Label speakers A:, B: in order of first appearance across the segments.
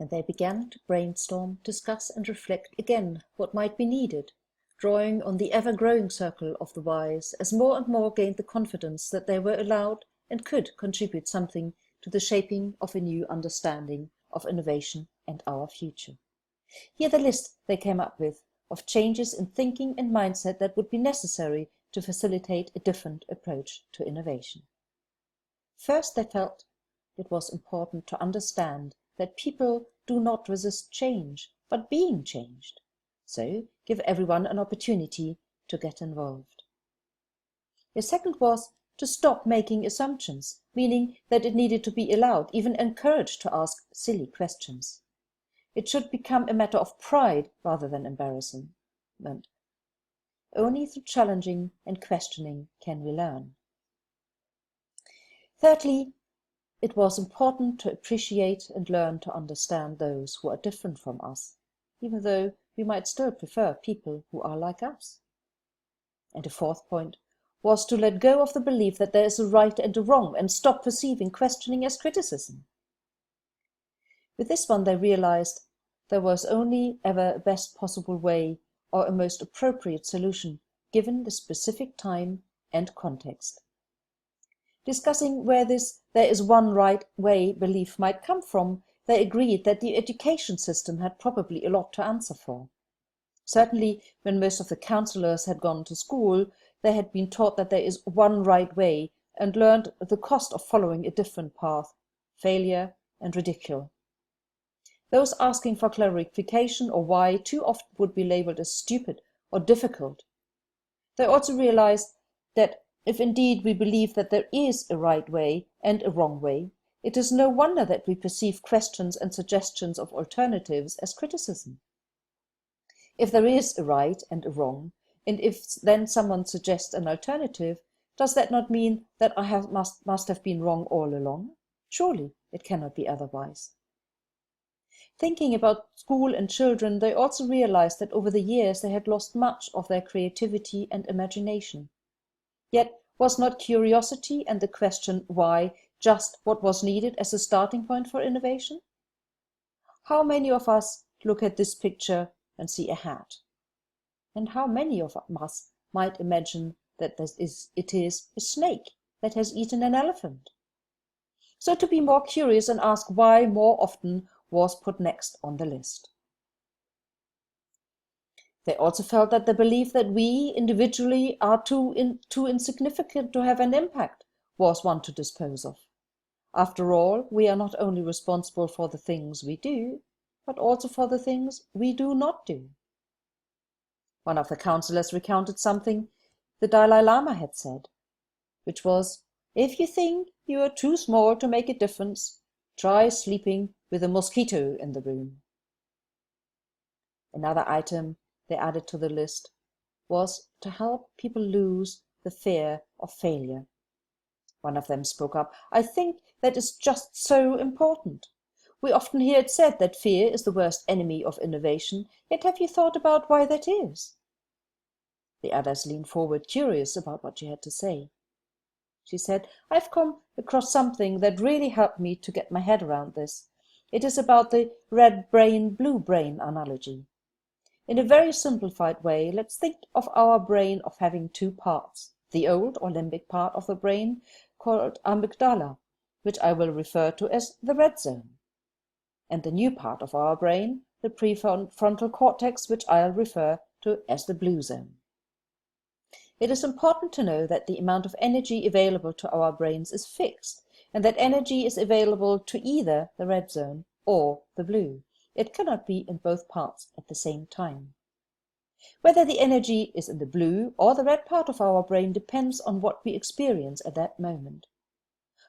A: And they began to brainstorm, discuss and reflect again what might be needed, drawing on the ever-growing circle of the wise as more and more gained the confidence that they were allowed and could contribute something to the shaping of a new understanding of innovation and our future. Here the list they came up with of changes in thinking and mindset that would be necessary to facilitate a different approach to innovation. First, they felt it was important to understand that people do not resist change, but being changed. So, give everyone an opportunity to get involved. The second was to stop making assumptions, meaning that it needed to be allowed, even encouraged, to ask silly questions. It should become a matter of pride rather than embarrassment. Only through challenging and questioning can we learn. Thirdly, it was important to appreciate and learn to understand those who are different from us, even though we might still prefer people who are like us. And the fourth point was to let go of the belief that there is a right and a wrong and stop perceiving questioning as criticism. With this one, they realized there was only ever a best possible way or a most appropriate solution given the specific time and context. Discussing where this "there is one right way" belief might come from, they agreed that the education system had probably a lot to answer for. Certainly, when most of the counselors had gone to school, they had been taught that there is one right way and learned the cost of following a different path, failure and ridicule. Those asking for clarification or why too often would be labeled as stupid or difficult. They also realized that if indeed we believe that there is a right way and a wrong way, it is no wonder that we perceive questions and suggestions of alternatives as criticism. If there is a right and a wrong, and if then someone suggests an alternative, does that not mean that I must have been wrong all along? Surely it cannot be otherwise. Thinking about school and children, they also realized that over the years they had lost much of their creativity and imagination. Yet was not curiosity and the question why just what was needed as a starting point for innovation? How many of us look at this picture and see a hat? And how many of us might imagine that it is a snake that has eaten an elephant? So to be more curious and ask why more often was put next on the list. They also felt that the belief that we individually are too insignificant to have an impact was one to dispose of. After all, we are not only responsible for the things we do, but also for the things we do not do. One of the counselors recounted something the Dalai Lama had said, which was, "If you think you are too small to make a difference, try sleeping with a mosquito in the room." Another item they added to the list was to help people lose the fear of failure. One of them spoke up, "I think that is just so important. We often hear it said that fear is the worst enemy of innovation, yet have you thought about why that is?" The others leaned forward, curious about what she had to say. She said, "I've come across something that really helped me to get my head around this. It is about the red brain, blue brain analogy. In a very simplified way, let's think of our brain of having two parts, the old or limbic part of the brain called amygdala, which I will refer to as the red zone, and the new part of our brain, the prefrontal cortex, which I'll refer to as the blue zone. It is important to know that the amount of energy available to our brains is fixed, and that energy is available to either the red zone or the blue. It cannot be in both parts at the same time. Whether the energy is in the blue or the red part of our brain depends on what we experience at that moment.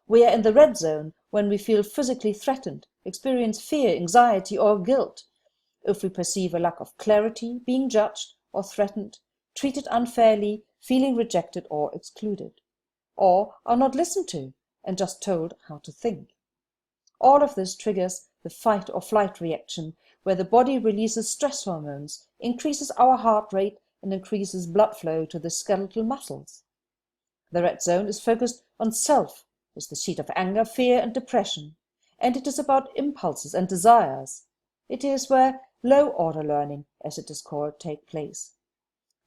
A: We are in the red zone when we feel physically threatened, experience fear, anxiety, or guilt, if we perceive a lack of clarity, being judged or threatened, treated unfairly, feeling rejected or excluded, or are not listened to and just told how to think. All of this triggers the fight or flight reaction, where the body releases stress hormones, increases our heart rate, and increases blood flow to the skeletal muscles. The red zone is focused on self, is the seat of anger, fear, and depression, and it is about impulses and desires. It is where low-order learning, as it is called, takes place.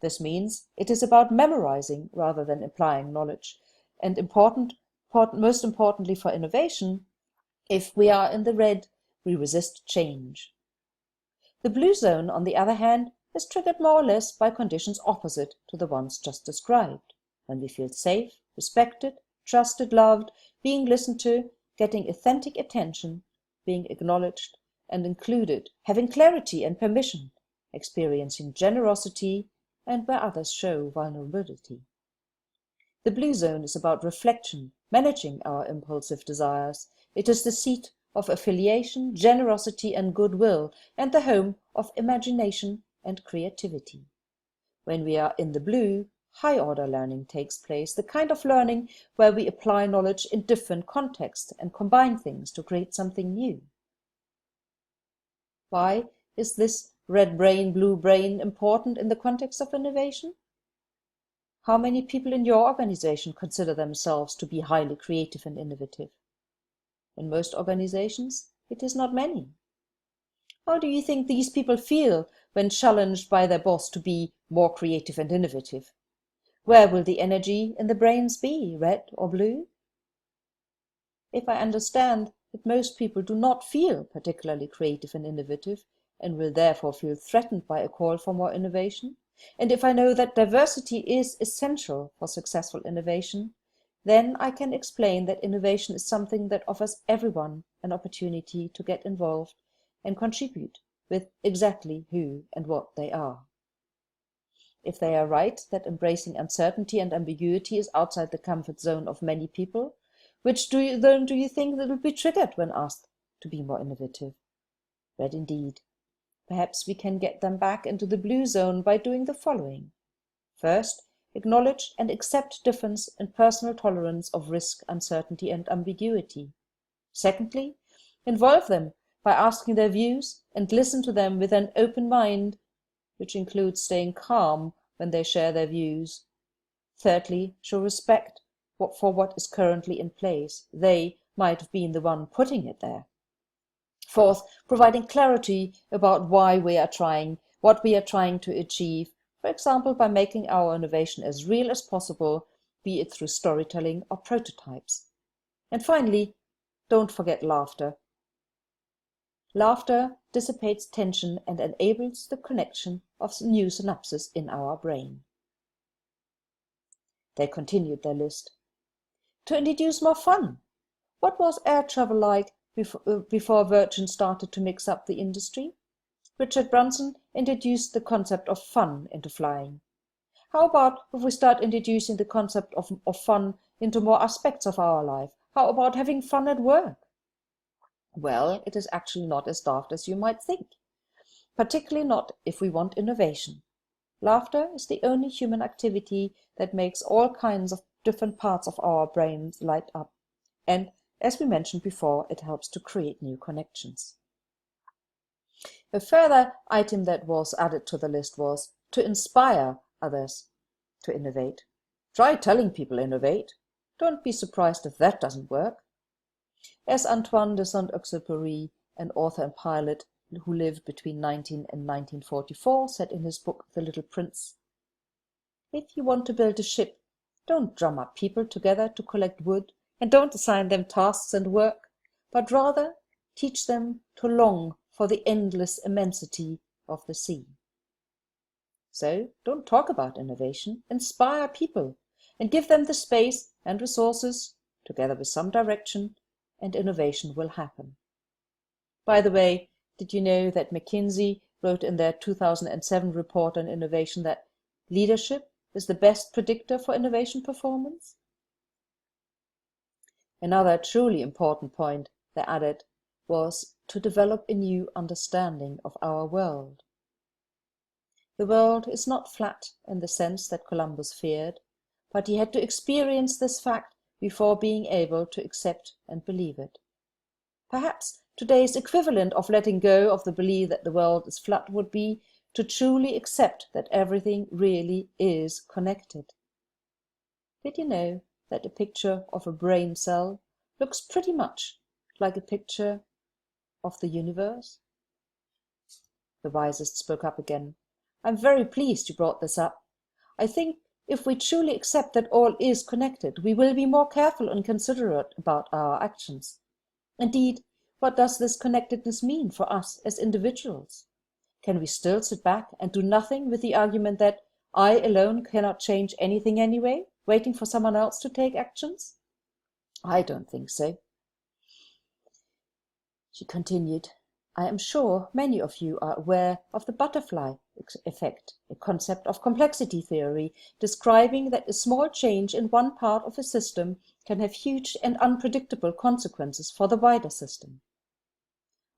A: This means it is about memorizing rather than applying knowledge, and most importantly for innovation, if we are in the red, we resist change. The blue zone, on the other hand, is triggered more or less by conditions opposite to the ones just described, when we feel safe, respected, trusted, loved, being listened to, getting authentic attention, being acknowledged and included, having clarity and permission, experiencing generosity, and where others show vulnerability. The blue zone is about reflection, managing our impulsive desires. It is the seat of affiliation, generosity and goodwill, and the home of imagination and creativity. When we are in the blue, high-order learning takes place, the kind of learning where we apply knowledge in different contexts and combine things to create something new. Why is this red brain, blue brain important in the context of innovation? How many people in your organization consider themselves to be highly creative and innovative? In most organizations, it is not many. How do you think these people feel when challenged by their boss to be more creative and innovative? Where will the energy in the brains be, red or blue? If I understand that most people do not feel particularly creative and innovative, and will therefore feel threatened by a call for more innovation, and if I know that diversity is essential for successful innovation, then I can explain that innovation is something that offers everyone an opportunity to get involved and contribute with exactly who and what they are. If they are right that embracing uncertainty and ambiguity is outside the comfort zone of many people, which do you think that will be triggered when asked to be more innovative? Red indeed. Perhaps we can get them back into the blue zone by doing the following. First, acknowledge and accept difference and personal tolerance of risk, uncertainty and ambiguity. Secondly, involve them by asking their views and listen to them with an open mind, which includes staying calm when they share their views. Thirdly, show respect for what is currently in place. They might have been the one putting it there. Fourth, providing clarity about why we are trying, what we are trying to achieve, for example, by making our innovation as real as possible, be it through storytelling or prototypes. And finally, don't forget laughter. Laughter dissipates tension and enables the connection of new synapses in our brain. They continued their list. To introduce more fun. What was air travel like before Virgin started to mix up the industry? Richard Branson introduced the concept of fun into flying. How about if we start introducing the concept of fun into more aspects of our life? How about having fun at work? Well, it is actually not as daft as you might think, particularly not if we want innovation. Laughter is the only human activity that makes all kinds of different parts of our brains light up, and as we mentioned before, it helps to create new connections. A further item that was added to the list was to inspire others to innovate. Try telling people innovate. Don't be surprised if that doesn't work. As Antoine de Saint-Exupéry, an author and pilot who lived between 19 and 1944, said in his book The Little Prince, "If you want to build a ship, don't drum up people together to collect wood, and don't assign them tasks and work, but rather teach them to long for the endless immensity of the sea." So don't talk about innovation, inspire people and give them the space and resources, together with some direction, and innovation will happen. By the way, did you know that McKinsey wrote in their 2007 report on innovation that leadership is the best predictor for innovation performance? Another truly important point they added was to develop a new understanding of our world. The world is not flat in the sense that Columbus feared, but he had to experience this fact before being able to accept and believe it. Perhaps today's equivalent of letting go of the belief that the world is flat would be to truly accept that everything really is connected. Did you know that a picture of a brain cell looks pretty much like a picture of the universe? The wisest spoke up again. I'm very pleased you brought this up. I think if we truly accept that all is connected, we will be more careful and considerate about our actions. Indeed, what does this connectedness mean for us as individuals? Can we still sit back and do nothing with the argument that I alone cannot change anything anyway, waiting for someone else to take actions? I don't think so. She continued, I am sure many of you are aware of the butterfly effect, a concept of complexity theory describing that a small change in one part of a system can have huge and unpredictable consequences for the wider system.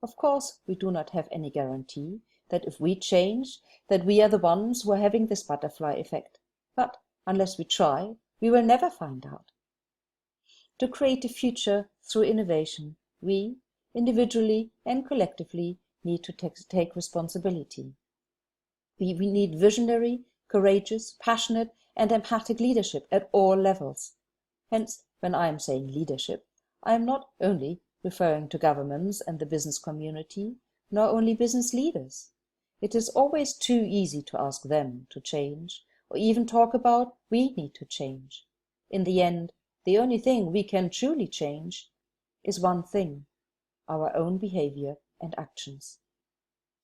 A: Of course, we do not have any guarantee that if we change, that we are the ones who are having this butterfly effect. But unless we try, we will never find out. To create a future through innovation, we, individually and collectively, need to take responsibility. We need visionary, courageous, passionate, and empathic leadership at all levels. Hence, when I am saying leadership, I am not only referring to governments and the business community, nor only business leaders. It is always too easy to ask them to change, or even talk about we need to change. In the end, the only thing we can truly change is one thing, our own behavior and actions.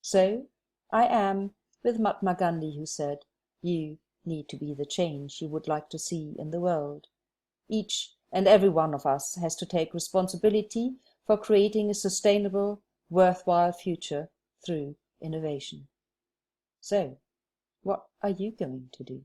A: So, I am with Mahatma Gandhi, who said, you need to be the change you would like to see in the world. Each and every one of us has to take responsibility for creating a sustainable, worthwhile future through innovation. So, what are you going to do?